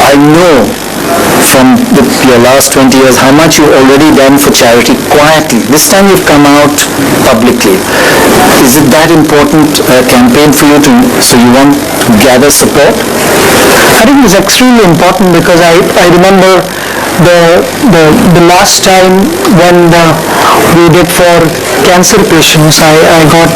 I know from your last 20 years how much you've already done for charity quietly. This time you've come out publicly. Is it that important campaign for you so you want to gather support? I think it's extremely important because I remember the last time when we did for cancer patients, I got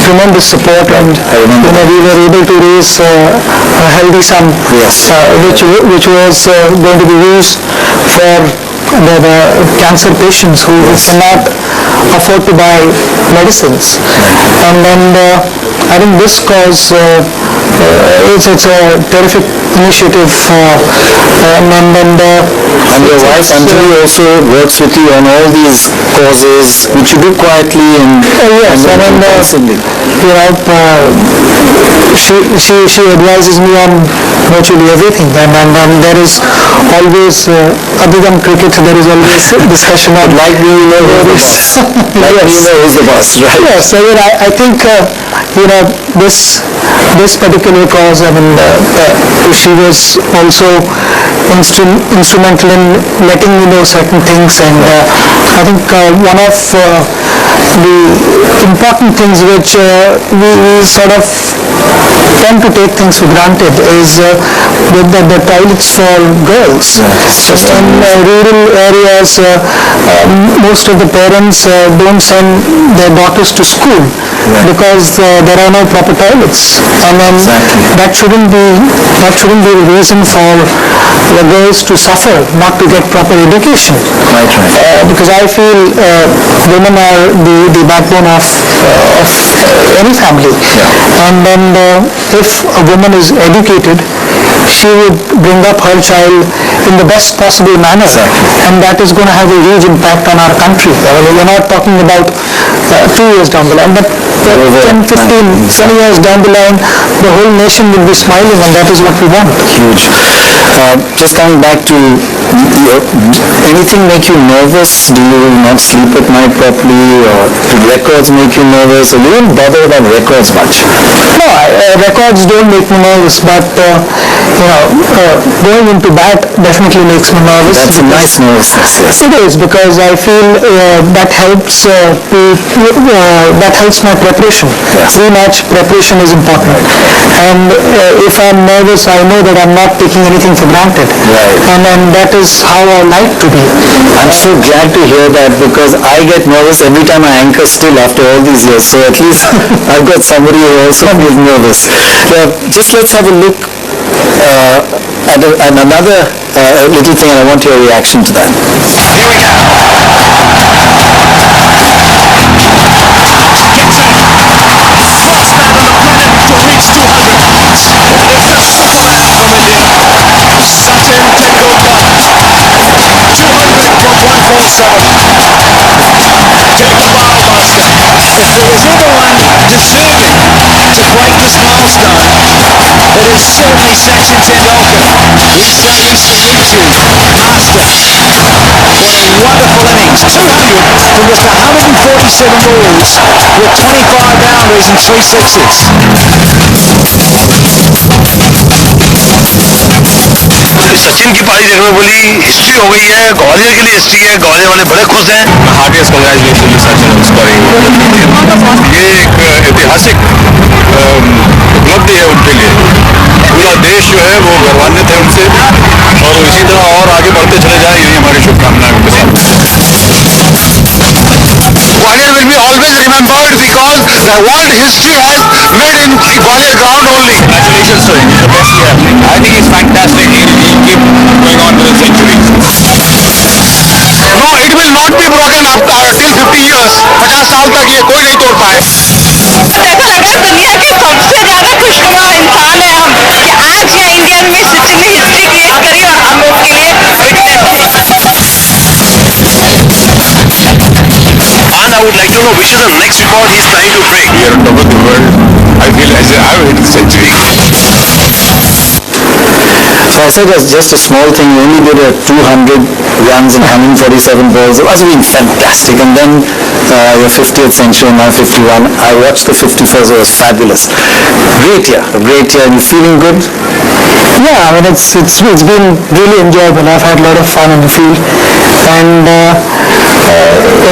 tremendous support, and we were able to raise a healthy sum, which was going to be used for the cancer patients who cannot afford to buy medicines. And then I think this cause it's a terrific initiative, and your wife Anjali also works with you on all these causes which you do quietly and constantly. She advises me on virtually everything, and there is always, other than cricket, there is always discussion on like we know who's the boss, right? Yes, so I think this particular cause, she was also instrumental in letting me know certain things, and I think one of the important things which we sort of tend to take things for granted is the toilets for girls. In rural areas, most of the parents don't send their daughters to school because there are no proper toilets, and then that shouldn't be the reason for the girls to suffer, not to get proper education. Because I feel women are the backbone of any family, and then if a woman is educated, she would bring up her child in the best possible manner, and that is going to have a huge impact on our country. We're not talking about 2 years down the line, but 10, 15, 20 years down the line, the whole nation will be smiling, and that is what we want. Huge. Just coming back to anything make you nervous? Do you not sleep at night properly, or do records make you nervous, or do you don't bother about records much? No, records don't make me nervous, but going into bat definitely makes me nervous. That's a nice nervousness, yes. It is, because I feel that helps my preparation. Pre-match preparation is important, and if I'm nervous, I know that I'm not taking anything for granted, and that is how I like to be. I'm so glad to hear that, because I get nervous every time I anchor still after all these years, so at least I've got somebody who also feels nervous. Just let's have a look at another little thing, and I want your reaction to that. Here we go. Fast man on the planet to reach 200 marks. The first superman from India, Sachin Tendulkar. 200 from 147. Take the bow, master. If there was anyone deserving to break this milestone, it is certainly Sachin Tendulkar. We certainly salute you, master. What a wonderful innings. 200 from just 147 balls with 25 boundaries and 3 sixes. Sachin की पारी देखने में बोली history हो गई है, ग्वालियर के लिए हिस्ट्री है, ग्वालियर वाले बड़े खुश हैं। Heartiest congratulation to Sachin scoring. ये एक ऐतिहासिक उपलब्धि है उनके लिए। पूरा देश जो है वो गौरवान्वित है उनसे, और इसी तरह और आगे बढ़ते चले जाए, यही हमारी शुभकामनाएं उनके साथ। Gwalior will be always remembered because the world history has made in Gwalior ground only. Congratulations to him. He's the best player. I think he's fantastic. He'll keep going on with the centuries. No, it will not be broken up till 50 years. 50 साल तक ये कोई नहीं तोड़ पाए। देखो अगर दुनिया के सबसे ज्यादा खुशनुमा इंसान है हम, कि आज या इंडियन में सचिन ने हिस्ट्री क्रिएट करी और हम लोग के लिए And I would like to know which is the next record he's trying to break. We are on top of the world. I feel as if I've hit the century. So I said it's just a small thing. You only did 200 runs and 147 balls. It must have been fantastic. And then your 50th century, now 51. I watched the 51st. It was fabulous. Great year. A great year. And you feeling good? Yeah, I mean it's been really enjoyable. I've had a lot of fun in the field, and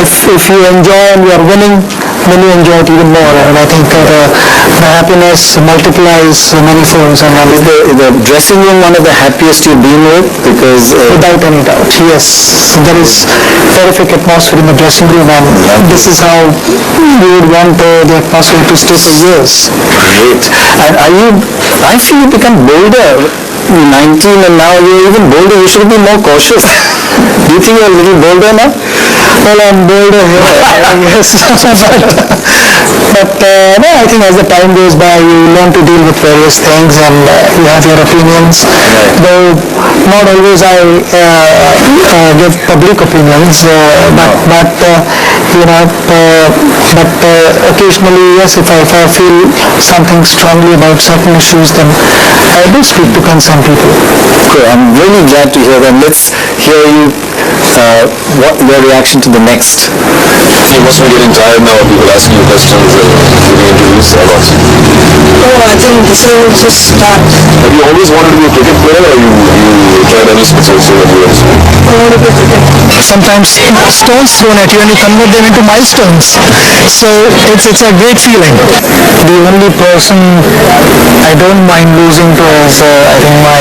if you enjoy and you are winning, then you enjoy it even more. And I think the happiness multiplies many folds. And Is the dressing room one of the happiest you've been with? Because without any doubt, yes, there is terrific atmosphere in the dressing room, and this is how you would want the atmosphere to stay for years. great. And I feel you become bolder. 19 and now you're even bolder. You should be more cautious. Do you think you're a little bolder now? Well, I'm bolder here, yes. but no, I think as the time goes by, you learn to deal with various things, and you have your opinions. Though not always I give public opinions, but occasionally, yes, if I feel something strongly about certain issues, then I do speak to concerned people. Okay, I'm really glad to hear that. Let's hear you. What your reaction to the next? You must be getting tired now of people asking you questions and giving interviews or what? Oh, I think this will just start. Have you always wanted to be a cricket player or you tried any sports also when you were in school? Sometimes stones thrown at you and you convert them into milestones. So it's a great feeling. The only person I don't mind losing to is I think my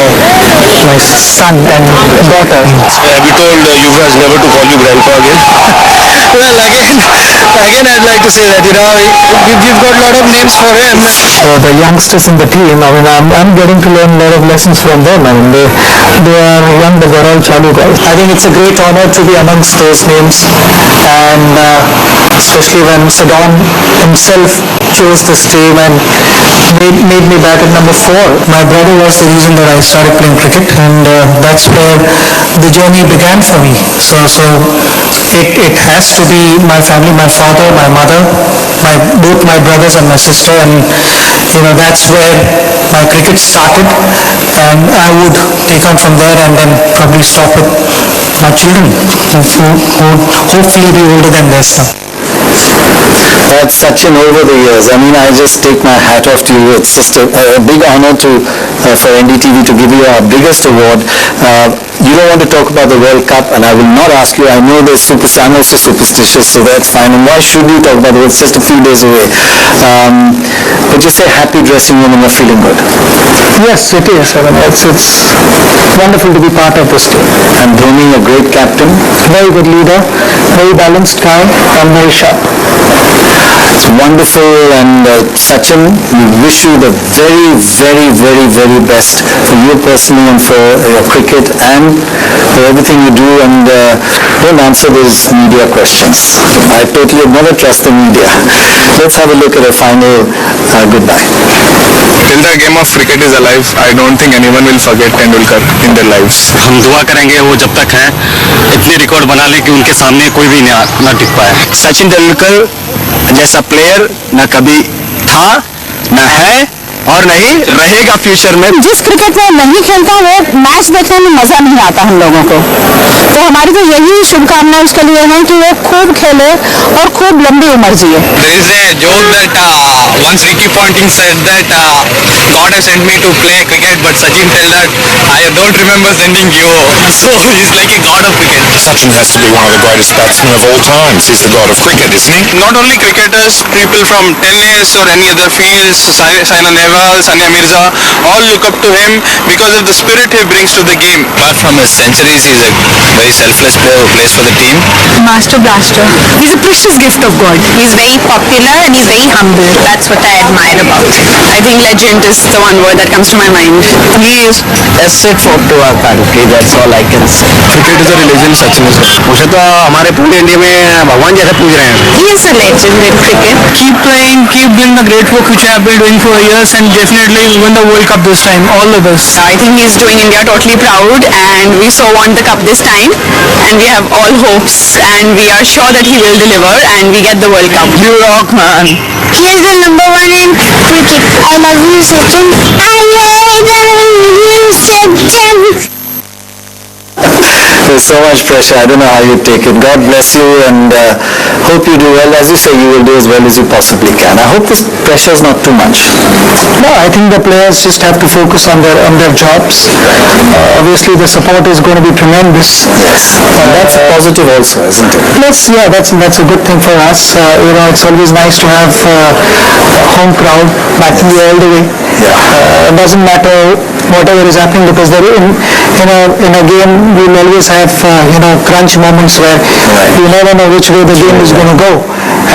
son and daughter. Have you told Yuvraj never to call you grandpa again? Well, again, I'd like to say that we've got a lot of names for him. The youngsters in the team, I mean, I'm getting to learn a lot of lessons from them. I mean, they are young, but they're all chalu guys. I think it's a great honor to be amongst those names, and especially when Saddam himself chose this team and made me bat at number 4. My brother was the reason that I started playing cricket, and that's where the journey began for me. So it has to be my family, my father, my mother, both my brothers and my sister, and that's where my cricket started, and I would take on from there and then probably stop with my children, who would hopefully be older than this now. That's Sachin over the years. I mean, I just take my hat off to you. It's just a big honor for NDTV to give you our biggest award. You don't want to talk about the World Cup, and I will not ask you. I know I'm also superstitious, so that's fine. And why should we talk about it? It's just a few days away. But just say happy dressing room and you're feeling good. Yes, it is. I mean, it's wonderful to be part of this team. And Dhoni, a great captain. Very good leader, very balanced guy, and very sharp. It's wonderful, and Sachin, we wish you the very, very, very, very best for you personally and for your cricket and for everything you do, and don't answer those media questions. I totally never trust the media. Let's have a look at a final goodbye. Till the game of cricket is alive, I don't think anyone will forget Tendulkar in their lives. हम दुआ करेंगे वो जब तक हैं इतने record बना ले कि उनके सामने कोई भी ना टिक पाए. सचिन तेंदुलकर जैसा प्लेयर न कभी था, न है और नहीं रहेगा फ्यूचर में. जिस क्रिकेट में नहीं खेलता वो मैच देखने में मजा नहीं आता हम लोगों को. तो हमारी तो यही शुभकामनाएं उसके लिए हैं कि वो खूब खेले और खूब लंबी उम्र जिए. There is a joke that once Ricky Ponting said that God has sent me to play cricket, but Sachin told that I don't remember sending you. So he's like a god of cricket. Sachin has to be one of the greatest batsmen of all times. He's the god of cricket, isn't he? Not only cricketers, people from tennis or any other fields, Saina Nehwal, Sania Mirza, all look up to him because of the spirit he brings to the game. Apart from his centuries, he's a very selfless player who plays for the team. Master Blaster. He's a precious gift of God. He's very popular and he's very humble. That's what I admire about him. I think legend is the one word that comes to my mind. He is asset to our country. That's all I can say. Cricket is a religion, Sachin is. मुझे तो हमारे पूरे India में भगवान जैसा पूज रहे हैं. He is a legend in cricket. Keep playing, keep doing the great work which I have been doing for years, and definitely win the World Cup this time. All the best. I think he's doing India totally proud, and we so want the cup this time, and we have all hopes, and we are sure that he will deliver, and we get the World Cup. You rock, man. He is the number 1 in cricket. I love you, Sachin. I love you, Sachin. so much pressure. I don't know how you take it. God bless you, and hope you do well. As you say, you will do as well as you possibly can. I hope this pressure is not too much. No, I think the players just have to focus on their jobs. Obviously, the support is going to be tremendous. Yes, that's positive also, isn't it? Plus, yeah, that's a good thing for us. It's always nice to have a home crowd backing you all the way. It doesn't matter whatever is happening, because in a game we'll always have crunch moments where you never know which way the game is going to go,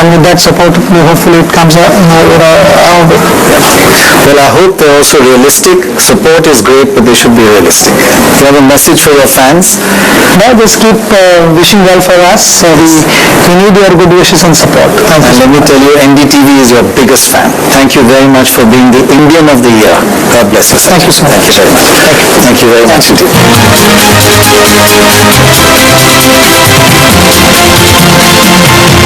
and with that support, hopefully it comes out our way. Well, I hope they're also realistic. Support is great, but they should be realistic. Do you have a message for your fans? Now just keep wishing well for us. We need your good wishes and support. And let me tell you, NDTV is your biggest fan. Thank you very much for being the Indian of the Year. God bless you, sir. Thank you so much. Thank you very much. Thank you very much indeed.